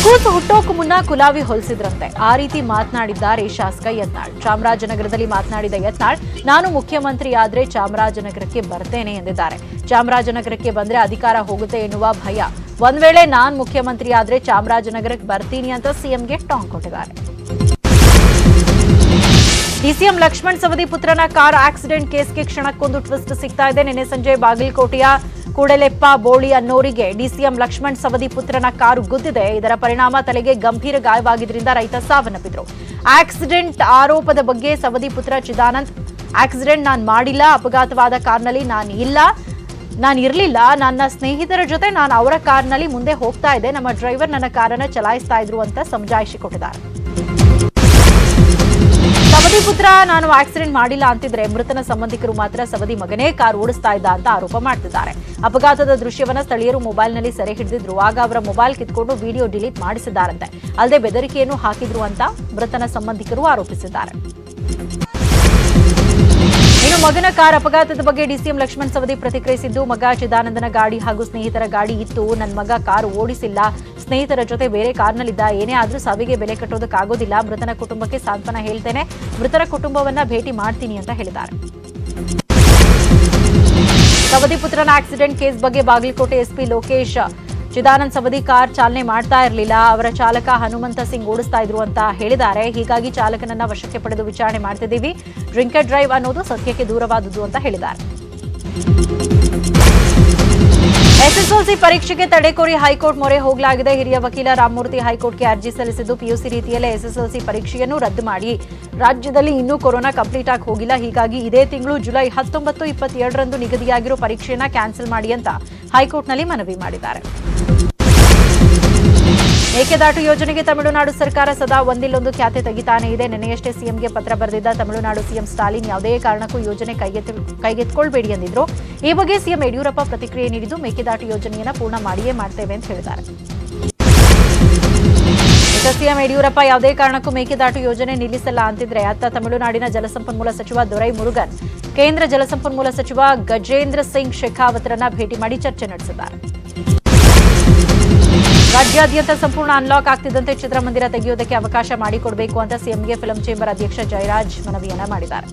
ಕೂಸು ಹುಟ್ಟೋಕು ಮುನ್ನ ಕುಲಾವಿ ಹೊಲಿಸಿದ್ರಂತೆ ಆ ರೀತಿ ಮಾತನಾಡಿದ್ದಾರೆ ಶಾಸಕ ಯತ್ನಾಳ್. ಚಾಮರಾಜನಗರದಲ್ಲಿ ಮಾತನಾಡಿದ ಯತ್ನಾಳ್, ನಾನು ಮುಖ್ಯಮಂತ್ರಿ ಆದ್ರೆ ಚಾಮರಾಜನಗರಕ್ಕೆ ಬರ್ತೇನೆ ಎಂದಿದ್ದಾರೆ. ಚಾಮರಾಜನಗರಕ್ಕೆ ಬಂದ್ರೆ ಅಧಿಕಾರ ಹೋಗುತ್ತೆ ಎನ್ನುವ ಭಯ. ಒಂದ್ ವೇಳೆ ನಾನ್ ಮುಖ್ಯಮಂತ್ರಿ ಆದ್ರೆ ಚಾಮರಾಜನಗರಕ್ಕೆ ಬರ್ತೀನಿ ಅಂತ ಸಿಎಂಗೆ ಟಾಂಗ್ ಕೊಟ್ಟಿದ್ದಾರೆ. ಡಿಸಿಎಂ ಲಕ್ಷ್ಮಣ್ ಸವದಿ ಪುತ್ರನ ಕಾರ್ ಆಕ್ಸಿಡೆಂಟ್ ಕೇಸ್ಗೆ ಕ್ಷಣಕ್ಕೊಂದು ಟ್ವಿಸ್ಟ್ ಸಿಗ್ತಾ ಇದೆ. ನಿನ್ನೆ ಸಂಜೆ ಬಾಗಲಕೋಟೆಯ ಕೂಡಲೆಪ್ಪ ಬೋಳಿ ಅನ್ನೋರಿಗೆ ಡಿಸಿಎಂ ಲಕ್ಷ್ಮಣ್ ಸವದಿ ಪುತ್ರನ ಕಾರು ಗುದ್ದಿದೆ. ಇದರ ಪರಿಣಾಮ ತಲೆಗೆ ಗಂಭೀರ ಗಾಯವಾಗಿದ್ದರಿಂದ ರೈತ ಸಾವನ್ನಪ್ಪಿದ್ರು. ಆಕ್ಸಿಡೆಂಟ್ ಆರೋಪದ ಬಗ್ಗೆ ಸವದಿ ಪುತ್ರ ಚಿದಾನಂದ್, ಆಕ್ಸಿಡೆಂಟ್ ನಾನು ಮಾಡಿಲ್ಲ, ಅಪಘಾತವಾದ ಕಾರ್ನಲ್ಲಿ ನಾನು ಇರಲಿಲ್ಲ, ನನ್ನ ಸ್ನೇಹಿತರ ಜೊತೆ ನಾನು ಅವರ ಕಾರ್ನಲ್ಲಿ ಮುಂದೆ ಹೋಗ್ತಾ ಇದ್ದೆ, ನಮ್ಮ ಡ್ರೈವರ್ ನನ್ನ ಕಾರನ್ನ ಚಲಾಯಿಸ್ತಾ ಇದ್ರು ಅಂತ ಸಮಜಾಯಿಷಿ ಕೊಟ್ಟಿದ್ದಾರೆ. ಸವದಿ ಪುತ್ರ ನಾನು ಆಕ್ಸಿಡೆಂಟ್ ಮಾಡಿಲ್ಲ ಅಂತಿದ್ರೆ ಮೃತನ ಸಂಬಂಧಿಕರು ಮಾತ್ರ ಸವದಿ ಮಗನೇ ಕಾರು ಓಡಿಸ್ತಾ ಇದ್ದ ಅಂತ ಆರೋಪ ಮಾಡ್ತಿದ್ದಾರೆ. ಅಪಘಾತದ ದೃಶ್ಯವನ್ನ ಸ್ಥಳೀಯರು ಮೊಬೈಲ್ನಲ್ಲಿ ಸೆರೆ ಹಿಡಿದಿದ್ರು. ಆಗ ಅವರ ಮೊಬೈಲ್ ಕಿತ್ಕೊಂಡು ವಿಡಿಯೋ ಡಿಲೀಟ್ ಮಾಡಿಸಿದ್ದಾರಂತೆ. ಅಲ್ಲದೆ ಬೆದರಿಕೆಯನ್ನು ಹಾಕಿದ್ರು ಅಂತ ಮೃತನ ಸಂಬಂಧಿಕರು ಆರೋಪಿಸಿದ್ದಾರೆ. ಇನ್ನು ಮಗನ ಕಾರ್ ಅಪಘಾತದ ಬಗ್ಗೆ ಡಿಸಿಎಂ ಲಕ್ಷ್ಮಣ್ ಸವದಿ ಪ್ರತಿಕ್ರಿಯಿಸಿದ್ದು, ಮಗ ಚಿದಾನಂದನ ಗಾಡಿ ಹಾಗೂ ಸ್ನೇಹಿತರ ಗಾಡಿ ಇತ್ತು. ನನ್ನ ಮಗ ಕಾರು ಓಡಿಸಿಲ್ಲ, ಸ್ನೇಹಿತರ ಜೊತೆ ಬೇರೆ ಕಾರ್ನಲ್ಲಿದ್ದ. ಏನೇ ಆದ್ರೂ ಸಾವಿಗೆ ಬೆಲೆ ಕಟ್ಟೋದಕ್ಕಾಗೋದಿಲ್ಲ. ಮೃತನ ಕುಟುಂಬಕ್ಕೆ ಸಾಂತ್ವನ ಹೇಳ್ತೇನೆ, ಮೃತರ ಕುಟುಂಬವನ್ನ ಭೇಟಿ ಮಾಡ್ತೀನಿ ಅಂತ ಹೇಳಿದ್ದಾರೆ. ಸವದಿ ಪುತ್ರನ ಆಕ್ಸಿಡೆಂಟ್ ಕೇಸ್ ಬಗ್ಗೆ ಬಾಗಲಕೋಟೆ ಎಸ್ಪಿ ಲೋಕೇಶ್, ಚಿದಾನಂದ್ ಸವದಿ ಕಾರ್ ಚಾಲನೆ ಮಾಡ್ತಾ ಇರಲಿಲ್ಲ, ಅವರ ಚಾಲಕ ಹನುಮಂತ ಸಿಂಗ್ ಓಡಿಸ್ತಾ ಇದ್ರು ಅಂತ ಹೇಳಿದ್ದಾರೆ. ಹೀಗಾಗಿ ಚಾಲಕನನ್ನ ವಶಕ್ಕೆ ಪಡೆದು ವಿಚಾರಣೆ ಮಾಡ್ತಿದ್ದೀವಿ. ಡ್ರಿಂಕ್ ಅಂಡ್ ಡ್ರೈವ್ ಅನ್ನೋದು ಸತ್ಯಕ್ಕೆ ದೂರವಾದುದು ಅಂತ ಹೇಳಿದ್ದಾರೆ. ಎಸ್ಎಸ್ಎಲ್ಸಿ ಪರೀಕ್ಷೆಗೆ ತಡೆ ಕೋರಿ ಹೈಕೋರ್ಟ್ ಮೊರೆ ಹೋಗಲಾಗಿದೆ. ಹಿರಿಯ ವಕೀಲ ರಾಮಮೂರ್ತಿ ಹೈಕೋರ್ಟ್ಗೆ ಅರ್ಜಿ ಸಲ್ಲಿಸಿದ್ದು, ಪಿಯುಸಿ ರೀತಿಯಲ್ಲೇ ಎಸ್ಎಸ್ಎಲ್ಸಿ ಪರೀಕ್ಷೆಯನ್ನು ರದ್ದು ಮಾಡಿ. ರಾಜ್ಯದಲ್ಲಿ ಇನ್ನೂ ಕೊರೋನಾ ಕಂಪ್ಲೀಟ್ ಆಗಿ ಹೋಗಿಲ್ಲ, ಹೀಗಾಗಿ ಇದೇ ತಿಂಗಳು ಜುಲೈ 19, 22ರಂದು ನಿಗದಿಯಾಗಿರೋ ಪರೀಕ್ಷೆಯನ್ನ ಕ್ಯಾನ್ಸಲ್ ಮಾಡಿ ಅಂತ ಹೈಕೋರ್ಟ್ನಲ್ಲಿ ಮನವಿ ಮಾಡಿದ್ದಾರೆ. ಮೇಕೆದಾಟು ಯೋಜನೆಗೆ ತಮಿಳುನಾಡು ಸರ್ಕಾರ ಸದಾ ಒಂದಿಲ್ಲೊಂದು ಖ್ಯಾತೆ ತೆಗಿತಾನೇ ಇದೆ. ನಿನ್ನೆಯಷ್ಟೇ ಸಿಎಂಗೆ ಪತ್ರ ಬರೆದಿದ್ದ ತಮಿಳುನಾಡು ಸಿಎಂ ಸ್ಟಾಲಿನ್ ಯಾವುದೇ ಕಾರಣಕ್ಕೂ ಯೋಜನೆ ಕೈಗೆತ್ಕೊಳ್ಬೇಡಿ ಎಂದಿದ್ರು. ಈ ಬಗ್ಗೆ ಸಿಎಂ ಯಡಿಯೂರಪ್ಪ ಪ್ರತಿಕ್ರಿಯೆ ನೀಡಿದ್ದು, ಮೇಕೆದಾಟು ಯೋಜನೆಯನ್ನ ಪೂರ್ಣ ಮಾಡಿಯೇ ಮಾಡ್ತೇವೆ ಅಂತ ಹೇಳಿದ್ದಾರೆ. ಸಿಎಂ ಯಡಿಯೂರಪ್ಪ ಯಾವುದೇ ಕಾರಣಕ್ಕೂ ಮೇಕೆದಾಟು ಯೋಜನೆ ನಿಲ್ಲಿಸಲ್ಲ ಅಂತಿದ್ರೆ, ಅತ್ತ ತಮಿಳುನಾಡಿನ ಜಲಸಂಪನ್ಮೂಲ ಸಚಿವ ದೊರೈ ಮುರುಗನ್ ಕೇಂದ್ರ ಜಲಸಂಪನ್ಮೂಲ ಸಚಿವ ಗಜೇಂದ್ರ ಸಿಂಗ್ ಶೇಖಾವತ್ರನ್ನ ಭೇಟಿ ಮಾಡಿ ಚರ್ಚೆ ನಡೆಸಿದ್ದಾರೆ. ರಾಜ್ಯಾದ್ಯಂತ ಸಂಪೂರ್ಣ ಅನ್ಲಾಕ್ ಆಗ್ತಿದ್ದಂತೆ ಚಿತ್ರಮಂದಿರ ತೆಗೆಯುವುದಕ್ಕೆ ಅವಕಾಶ ಮಾಡಿಕೊಡಬೇಕು ಅಂತ ಸಿಎಂಗೆ ಫಿಲ್ಮ್ ಚೇಂಬರ್ ಅಧ್ಯಕ್ಷ ಜಯರಾಜ್ ಮನವಿಯನ್ನ ಮಾಡಿದ್ದಾರೆ.